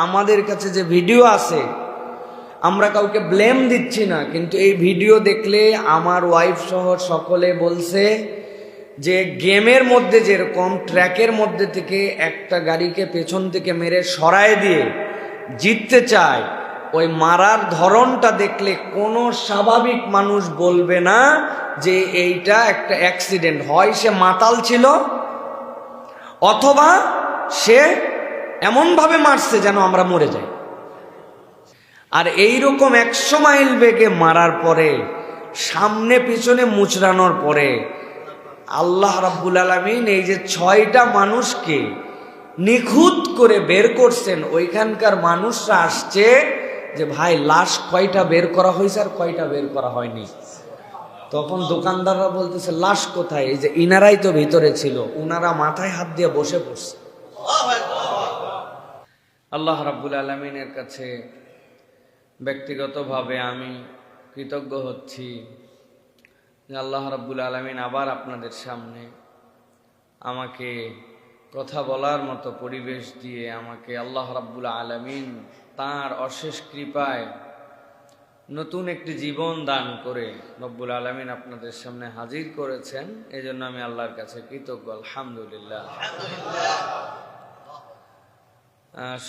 আমাদের কাছে যে ভিডিও আছে, আমরা কাউকে ব্লেম দিচ্ছি না, কিন্তু এই ভিডিও দেখলে আমার ওয়াইফ সহ সকলে বলছে যে গেমের মধ্যে যেরকম ট্র্যাকের মধ্যে থেকে একটা গাড়িকে পেছন থেকে মেরে সরায় দিয়ে জিততে চায়, ওই মারার ধরনটা দেখলে কোনো স্বাভাবিক মানুষ বলবে না যে এইটা একটা অ্যাক্সিডেন্ট। হয় সে মাতাল ছিল, অথবা সে এমনভাবে মারছে যেন আমরা মরে যাই। আর এইরকম 100 মাইল বেগে মারার পরে, সামনে পিছনে মুচড়ানোর পরে আল্লাহ রাব্বুল আলামিন এই যে 6টা মানুষকে নিখুঁত করে বের করছেন, ওইখানকার মানুষরা আসছে যে ভাই লাশ কয়টা বের করা হয়েছে আর কয়টা বের করা হয়নি। তখন দোকানদাররা বলতেছে লাশ কোথায়? এই যে ইনারাই তো ভিতরে ছিল, উনারা মাথায় হাত দিয়ে বসে পড়ছে। আল্লাহ রাব্বুল আলামিনের কাছে ব্যক্তিগতভাবে আমি কৃতজ্ঞ হচ্ছি যে আল্লাহ রাব্বুল আলামিন আবার আপনাদের সামনে আমাকে কথা বলার মতো পরিবেশ দিয়ে আমাকে আল্লাহ রাব্বুল আলামিন তাঁর অশেষ কৃপায় নতুন একটি জীবন দান করে রব্বুল আলামিন আপনাদের সামনে হাজির করেছেন। এই জন্য আমি আল্লাহর কাছে কৃতজ্ঞ, আলহামদুলিল্লাহ।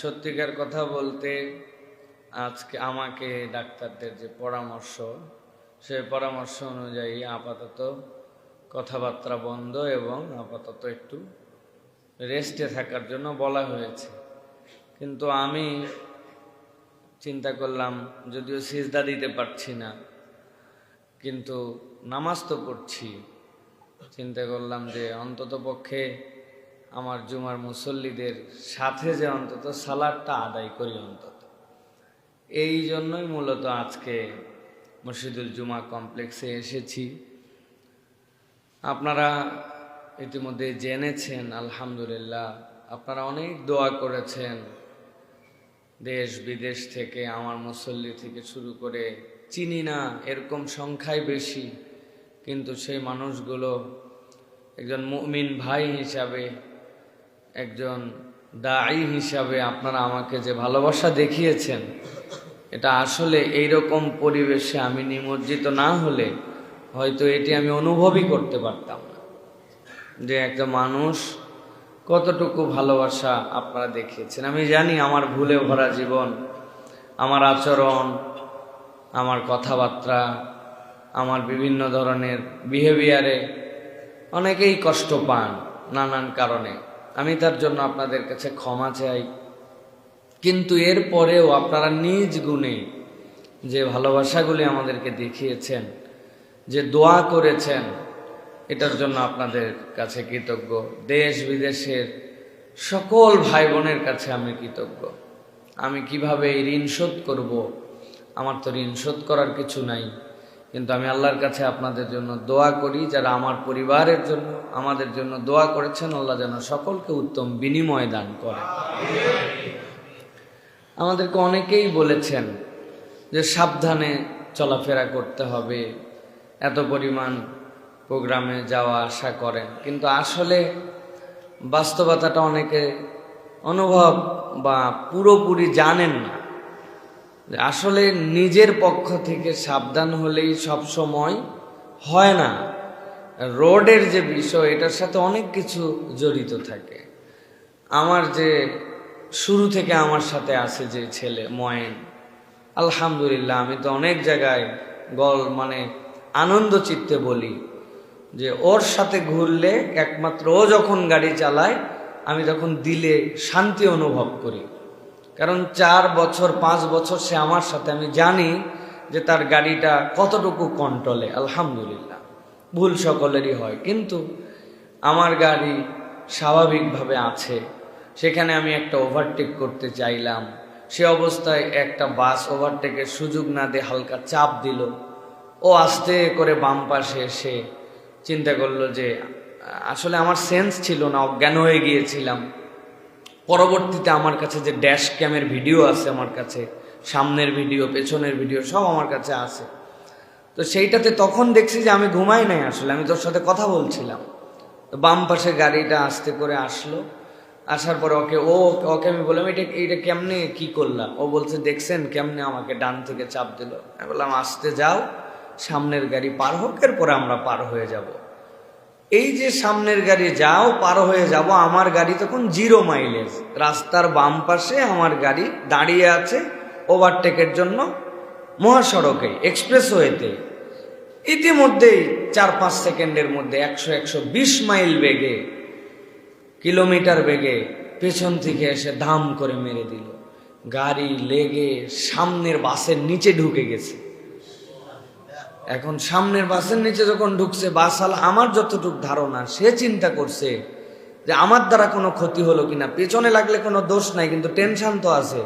সত্যিকার কথা বলতে আজকে আমাকে ডাক্তারদের যে পরামর্শ, সেই পরামর্শ অনুযায়ী আপাতত কথাবার্তা বন্ধ এবং আপাতত একটু রেস্টে থাকার জন্য বলা হয়েছে। কিন্তু আমি চিন্তা করলাম, যদিও সিজদা দিতে পারছি না, কিন্তু নামাজ তো পড়ছি, চিন্তা করলাম যে অন্তত পক্ষে আমার জুমার মুসল্লিদের সাথে যে অন্তত সালাতটা আদায় করি অন্তত। এই জন্যই মূলত আজকে মসজিদুল জুমা কমপ্লেক্সে এসেছি। আপনারা ইতিমধ্যে জেনেছেন, আলহামদুলিল্লাহ, আপনারা অনেক দোয়া করেছেন। দেশ বিদেশ থেকে, আমার মুসল্লি থেকে শুরু করে চিনি না এরকম সংখ্যাই বেশি, কিন্তু সেই মানুষগুলো একজন মুমিন ভাই হিসাবে, একজন দাঈ হিসাবে আপনারা আমাকে যে ভালোবাসা দেখিয়েছেন, এটা আসলে এইরকম পরিবেশে আমি নিমজ্জিত না হলে হয়তো এটি আমি অনুভবই করতে পারতাম না, যে একটা মানুষ কতটুকু ভালোবাসা আপনারা দেখিয়েছেন। আমি জানি আমার ভুলে ভরা জীবন, আমার আচরণ, আমার কথাবার্তা, আমার বিভিন্ন ধরনের বিহেভিয়ারে অনেকেই কষ্ট পান নানান কারণে। আমি তার জন্য আপনাদের কাছে ক্ষমা চাই। কিন্তু এরপরেও আপনারা নিজ গুণে যে ভালোবাসাগুলি আমাদেরকে দেখিয়েছেন, যে দোয়া করেছেন, এটার জন্য আপনাদের কাছে কৃতজ্ঞ। দেশ বিদেশের সকল ভাই বোনের কাছে আমি কৃতজ্ঞ। আমি কিভাবে এই ঋণ শোধ করব? আমার তো ঋণ শোধ করার কিছু নাই, কিন্তু আমি আল্লাহর কাছে আপনাদের জন্য দোয়া করি। যারা আমার পরিবারের জন্য, আমাদের জন্য দোয়া করেছেন, আল্লাহ যেন সকলকে উত্তম বিনিময় দান করে। আমাদেরকে অনেকেই বলেছেন যে সাবধানে চলাফেরা করতে হবে, এত পরিমাণ প্রোগ্রামে যাওয়া আসা করেন, কিন্তু আসলে বাস্তবতাটা অনেকে অনুভব বা পুরোপুরি জানেন না। আসলে নিজের পক্ষ থেকে সাবধান হলেই সব সময় হয় না। রোডের যে বিষয়, এটার সাথে অনেক কিছু জড়িত থাকে। আমার যে শুরু থেকে আমার সাথে আছে যে ছেলে ময়েন, আলহামদুলিল্লাহ, আমি তো অনেক জায়গায় আনন্দ চিত্তে বলি যে ওর সাথে ঘুরলে একমাত্র ও যখন গাড়ি চালায় আমি তখন দিলে শান্তি অনুভব করি। কারণ 4 বছর 5 বছর সে আমার সাথে, আমি জানি যে তার গাড়িটা কতটুকু কন্ট্রোলে। আলহামদুলিল্লাহ, ভুল সকলেরই হয়, কিন্তু আমার গাড়ি স্বাভাবিকভাবে আছে। সেখানে আমি একটা ওভারটেক করতে চাইলাম, সে অবস্থায় একটা বাস ওভারটেকের সুযোগ না দিয়ে হালকা চাপ দিল। ও আস্তে করে বাম পাশে এসে চিন্তা করলো যে, আসলে আমার সেন্স ছিল না, অজ্ঞান হয়ে গিয়েছিলাম। পরবর্তীতে আমার কাছে যে ড্যাশ ক্যামের ভিডিও আছে, আমার কাছে সামনের ভিডিও, পেছনের ভিডিও সব আমার কাছে আছে। তো সেইটাতে তখন দেখছি যে আমি ঘুমাই নাই, আসলে আমি তোর সাথে কথা বলছিলাম। তো বাম পাশে গাড়িটা আস্তে করে আসলো, আসার পরে ওকে আমি বললাম এটা কেমনে কি করলাম? ও বলছে দেখছেন কেমনে আমাকে ডান থেকে চাপ দিল। আমি বললাম আসতে যাও, সামনের গাড়ি পার হোক, এরপরে আমরা পার হয়ে যাব। এই যে সামনের গাড়ি যাও পার হয়ে যাব, আমার গাড়ি তখন 0 মাইলেজ, রাস্তার বাম পাশে আমার গাড়ি দাঁড়িয়ে আছে ওভারটেকের জন্য মহাসড়কে, এক্সপ্রেসওয়েতে। ইতিমধ্যেই 4-5 সেকেন্ডের মধ্যে 100-120 মাইল বেগে, কিলোমিটার বেগে পেছন থেকে এসে ধাম করে মেরে দিল। গাড়ি লেগে সামনের বাসের নিচে ঢুকে গেছে। এখন সামনের বাসের নিচে যখন ঢুকছে, বাসাল আমার যতটুকু ধারণা সে চিন্তা করছে যে আমার দ্বারা কোনো ক্ষতি হলো কিনা, পেছনে লাগলে কোনো দোষ নাই, কিন্তু টেনশন তো আছে।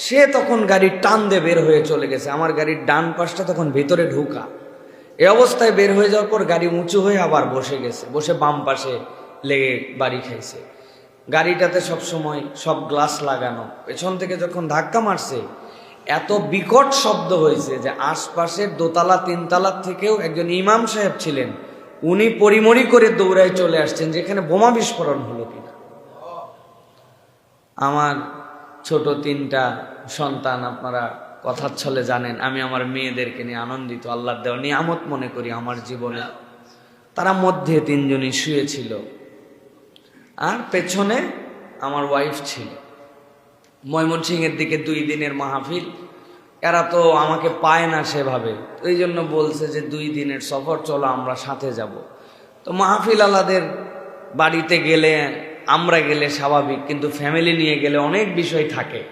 সে তখন গাড়ির টান দিয়ে বের হয়ে চলে গেছে। আমার গাড়ির ডান পাশটা তখন ভিতরে ঢুকা। এই অবস্থায় বের হয়ে যাওয়ার পর গাড়ি উঁচু হয়ে আবার বসে গেছে, বসে বাম পাশে লেগে বাড়ি খাইছে। গাড়িটাতে সবসময় সব গ্লাস লাগানো। পেছন থেকে যখন ধাক্কা মারছে, এত বিকট শব্দ হয়েছে যে আশপাশের 2তলা 3তলার থেকেও একজন ইমাম সাহেব ছিলেন, উনি পরিমরি করে দৌড়ায় চলে আসছেন যেখানে বোমা বিস্ফোরণ হলো কিনা। আমার ছোট 3টা সন্তান, আপনারা কথার ছলে জানেন আমি আমার মেয়েদেরকে নিয়ে আনন্দিত, আল্লাহর দেওয়া নিয়ামত মনে করি আমার জীবনে। তারা মধ্যে 3 জনই শুয়েছিল, আর পেছনে আমার ওয়াইফ ছিল। ময়মনসিংহের দিকে 2 দিনের মাহফিল, এরা তো আমাকে পায় না সেভাবে, এই জন্য বলছে যে 2 দিনের সফর, চলো আমরা সাথে যাব। তো মাহফিল আলাদের বাড়িতে গেলে, আমরা গেলে স্বাভাবিক, কিন্তু ফ্যামিলি নিয়ে গেলে অনেক বিষয় থাকে।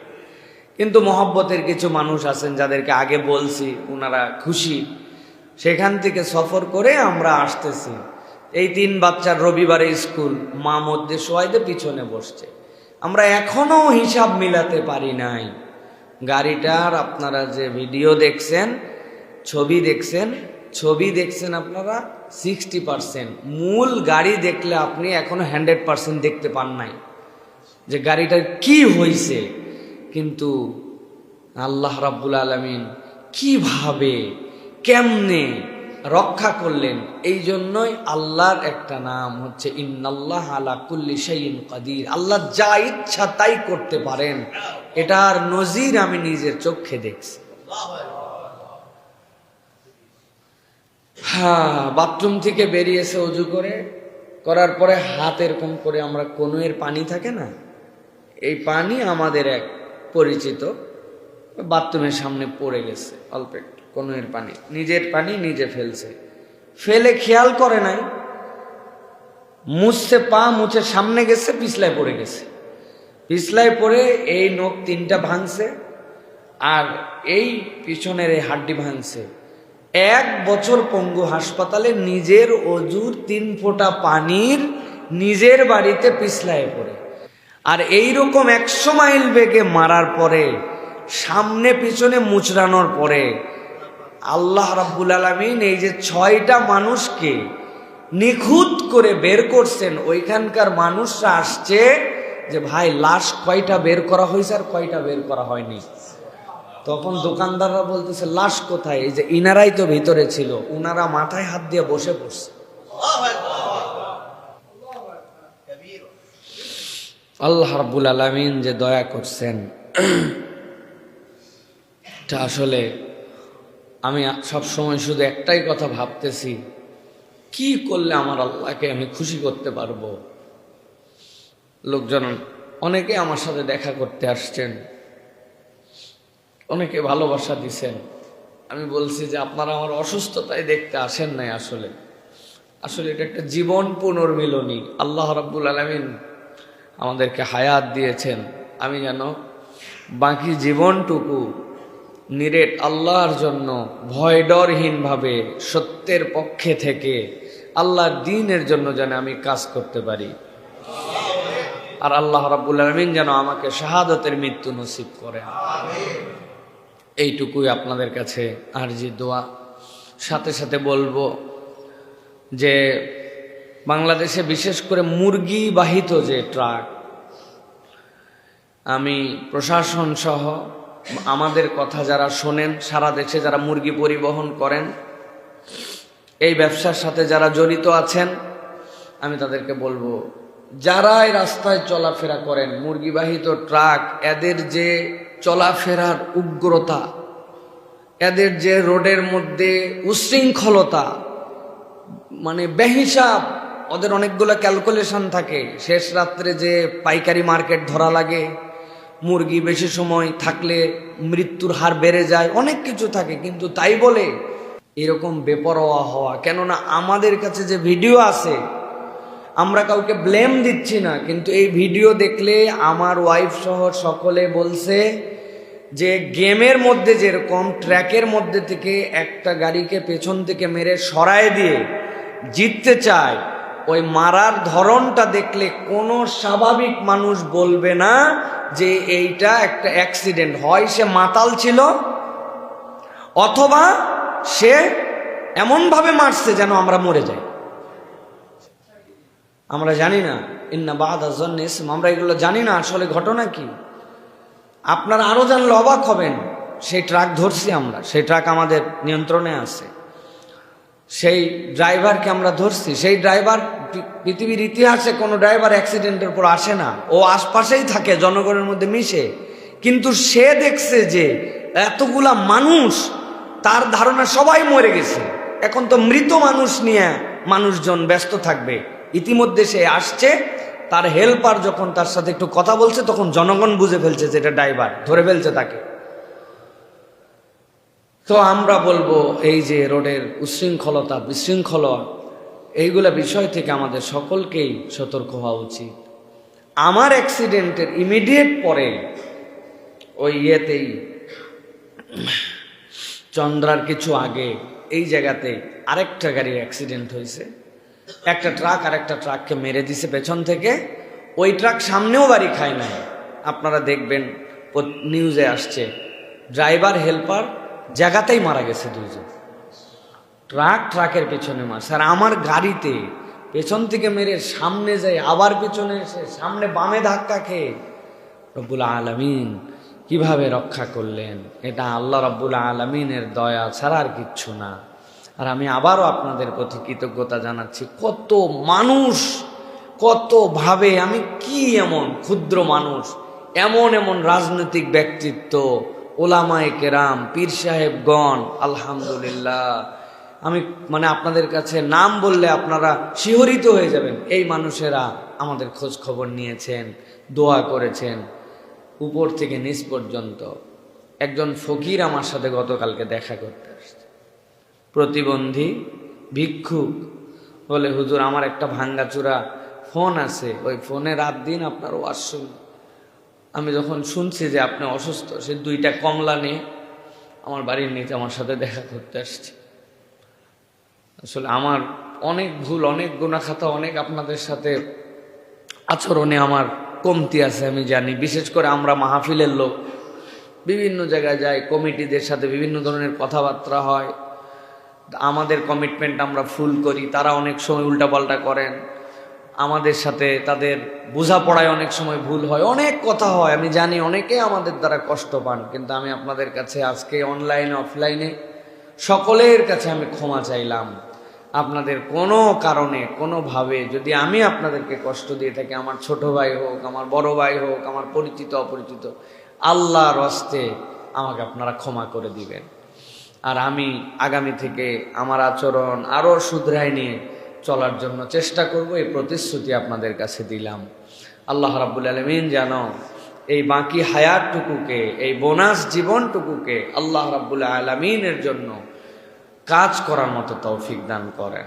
কিন্তু মহব্বতের কিছু মানুষ আছেন যাদেরকে আগে বলছি, ওনারা খুশি। সেখান থেকে সফর করে আমরা আসতেছি। এই 3 বাচ্চার রবিবারে স্কুল, মা মধ্যে শোয়াইতে পিছনে বসছে। আমরা এখনো হিসাব মিলাতে পারি নাই গাড়িটার। আপনারা যে ভিডিও দেখছেন, ছবি দেখছেন আপনারা 60%, মূল গাড়ি দেখলে আপনি এখনো 100% দেখতে পান নাই যে গাড়িটার কি হয়েছে। কিন্তু আল্লাহ রাব্বুল আলামিন কিভাবে কেমনে রক্ষা করলেন, এই জন্যই আল্লাহর একটা নাম হচ্ছে ইন্নাল্লাহ আলা কুল্লি শাইইন কাদির। আল্লাহ যা ইচ্ছা তাই করতে পারেন, এটার নজির আমি নিজের চোখে দেখছি। বাথরুম থেকে বেরিয়েছে অজু করার পরে হাত এরকম করে, আমরা কনুয়ের পানি থাকে না, এই পানি আমাদের এক পরিচিত বাথরুমের সামনে পড়ে গেছে, অল্প একটু কনুয়ের পানি, নিজের পানি নিজে ফেলছে, ফেলে খেয়াল করে নাই, মুছছে, পা মুছে সামনে গেছে, পিছলায় পড়ে গেছে। পিছলায় পড়ে এই নখ 3টা ভাঙছে, আর এই পিছনের এই হাড্ডি ভাঙছে। 1 বছর পঙ্গু হাসপাতালে, নিজের অজুর 3 ফোঁটা পানির নিজের বাড়িতে পিছলায় পড়ে। আর এইরকম 100 মাইল বেগে মারার পরে, সামনে পিছনে মুচড়ানোর পরে আল্লাহ রাব্বুল আলামিন এই যে 6টা মানুষকে নিখুঁত করে বের করছেন। ওইখানকার মানুষরা আসছে যে ভাই লাশ কয়টা বের করা হয়েছে আর কয়টা বের করা হয়নি। তখন দোকানদাররা বলতেছে লাশ কোথায়? এই যে ইনারাই তো ভিতরে ছিল, উনারা মাথায় হাত দিয়ে বসে পড়ছে। আল্লাহ রাব্বুল আলামিন যে দয়া করছেন, এটা আসলে আমি সবসময় শুধু একটাই কথা ভাবতেছি, কি করলে আমার আল্লাহকে আমি খুশি করতে পারবো। লোকজন অনেকে আমার সাথে দেখা করতে আসছেন, অনেকে ভালোবাসা দিছেন। আমি বলছি যে আপনারা আমার অসুস্থতায় দেখতে আসেন নাই, আসলে এটা একটা জীবন পুনর্মিলনী। আল্লাহ রাব্বুল আলামিন আমাদেরকে হায়াত দিয়েছেন, আমি যেন বাকি জীবনটুকু নিরেট আল্লাহর জন্য ভয় ডরহীনভাবে সত্যের পক্ষে থেকে আল্লাহর দ্বীনের জন্য যেন আমি কাজ করতে পারি। আর আল্লাহ রাব্বুল আলামিন যেন আমাকে শাহাদাতের মৃত্যু নসিব করেন। এইটুকুই আপনাদের কাছে আরজি দোয়া। সাথে সাথে বলবো যে বাংলাদেশে বিশেষ করে মুরগি বাহিত যে ট্রাক, আমি প্রশাসন সহ আমাদের কথা যারা শোনেন, সারা দেশে যারা মুরগি পরিবহন করেন, এই ব্যবসার সাথে যারা জড়িত আছেন, আমি তাদেরকে বলবো যারাই রাস্তায় চলাফেরা করেন, মুরগিবাহিত ট্রাক, এদের যে চলাফেরার উগ্রতা, এদের যে রোডের মধ্যে উশৃঙ্খলতা, মানে বেহিসাব, ওদের অনেকগুলো ক্যালকুলেশন থাকে। শেষ রাত্রে যে পাইকারি মার্কেট ধরা লাগে, মুরগি বেশি সময় থাকলে মৃত্যুর হার বেড়ে যায়, অনেক কিছু থাকে। কিন্তু তাই বলে এরকম বেপরোয়া হওয়া, কেননা আমাদের কাছে যে ভিডিও আছে, আমরা কাউকে ব্লেম দিচ্ছি না, কিন্তু এই ভিডিও দেখলে আমার ওয়াইফ সহ সকলে বলছে যে গেমের মধ্যে যেরকম ট্র্যাকের মধ্যে থেকে একটা গাড়িকে পেছন থেকে মেরে সরায় দিয়ে জিততে চায়, ওই মারার ধরনটা দেখলে কোনো স্বাভাবিক মানুষ বলবে না যে এইটা একটা অ্যাক্সিডেন্ট। হয় সে মাতাল ছিল, অথবা সে এমনভাবে মারছে যেন আমরা মরে যাই। আমরা জানি না, ইন্না বাদা যন্নি ইসম, আমরা এগুলো জানি না আসলে ঘটনা কি। আপনারা আরো জানলে অবাক হবেন। সেই ট্রাক ধরছি আমরা, সেই ট্রাক আমাদের নিয়ন্ত্রণে আছে, সেই ড্রাইভারকে আমরা ধরছি। সেই ড্রাইভার, পৃথিবীর ইতিহাসে কোনো ড্রাইভার অ্যাক্সিডেন্টের পর আসে না, ও আশপাশেই থাকে, জনগণের মধ্যে মিশে। কিন্তু সে দেখছে যে এতগুলা মানুষ, তার ধারণা সবাই মরে গেছে, এখন তো মৃত মানুষ নিয়ে মানুষজন ব্যস্ত থাকবে। ইতিমধ্যে সে আসছে, তার হেল্পার যখন তার সাথে একটু কথা বলছে, তখন জনগণ বুঝে ফেলছে যে এটা ড্রাইভার, ধরে ফেলছে তাকে। তো আমরা বলবো এই যে রোডের উশৃঙ্খলতা, বিশৃঙ্খলা, এইগুলা বিষয় থেকে আমাদের সকলকেই সতর্ক হওয়া উচিত। আমার অ্যাক্সিডেন্টের ইমিডিয়েট পরে ওই ইয়েতেই, চন্দ্রার কিছু আগে, এই জায়গাতে আরেকটা গাড়ির অ্যাক্সিডেন্ট হয়েছে। একটা ট্রাক আর একটা ট্রাককে মেরে দিছে পেছন থেকে। ওই ট্রাক সামনেও বাড়ি খায় নাই, আপনারা দেখবেন নিউজে আসছে। ড্রাইভার হেল্পার জায়গাতেই মারা গেছে দুইজন। ট্রাকের পেছনে মারছে, আর আমার গাড়িতে পেছন থেকে মেরে সামনে যায়, আবার পেছনে এসে সামনে বামে ধাক্কা খেয়ে রব্বুল আলামিন কিভাবে রক্ষা করলেন। এটা আল্লাহ রব্বুল আলামিনের দয়া ছাড়া আর কিচ্ছু না। আর আমি আবারও আপনাদের প্রতি কৃতজ্ঞতা জানাচ্ছি। কত মানুষ, কত ভাবে, আমি কি এমন ক্ষুদ্র মানুষ, এমন এমন রাজনৈতিক ব্যক্তিত্ব, ওলামায়ে কেরাম, পীর সাহেবগণ, আলহামদুলিল্লাহ, আমি মানে আপনাদের কাছে নাম বললে আপনারা শিহরিত হয়ে যাবেন। এই মানুষেরা আমাদের খোঁজ খবর নিয়েছেন, দোয়া করেছেন, উপর থেকে নিচ পর্যন্ত। একজন ফকির আমার সাথে গতকালকে দেখা করতে আসছে, প্রতিবন্ধী ভিক্ষুক, বলে হুজুর আমার একটা ভাঙ্গাচুরা ফোন আছে, ওই ফোনে রাত দিন আপনার ওয়াজ শুনি। আমি যখন শুনছি যে আপনি অসুস্থ, সে 2টা কমলা নিয়ে আমার বাড়ির নিচে আমার সাথে দেখা করতে আসছে। আসলে আমার অনেক ভুল, অনেক গুনাখাতা, অনেক আপনাদের সাথে আচরণে আমার কমতি আছে, আমি জানি। বিশেষ করে আমরা মাহফিলের লোক, বিভিন্ন জায়গায় যাই, কমিটিদের সাথে বিভিন্ন ধরনের কথাবার্তা হয়, আমাদের কমিটমেন্ট আমরা ফুল করি, তারা অনেক সময় উল্টাপাল্টা করেন আমাদের সাথে, তাদের বোঝাপড়ায় অনেক সময় ভুল হয়, অনেক কথা হয়, আমি জানি। অনেকে আমাদের দ্বারা কষ্ট পান, কিন্তু আমি আপনাদের কাছে আজকে অনলাইনে অফলাইনে সকলের কাছে আমি ক্ষমা চাইলাম। আপনাদের কোনো কারণে কোনোভাবে যদি আমি আপনাদেরকে কষ্ট দিয়ে থাকি, আমার ছোট ভাই হোক, আমার বড় ভাই হোক, আমার পরিচিত অপরিচিত, আল্লাহর হস্তে আমাকে আপনারা ক্ষমা করে দিবেন। আর আমি আগামী থেকে আমার আচরণ আরও শুধরাই নিয়ে চলার জন্য চেষ্টা করব, এই প্রতিশ্রুতি আপনাদের কাছে দিলাম। আল্লাহ রাব্বুল আলামিন যেন এই বাকি হায়াতটুকুকে, এই বোনাস জীবনটুকুকে আল্লাহ রাব্বুল আলামিনের জন্য কাজ করার মতো তৌফিক দান করেন।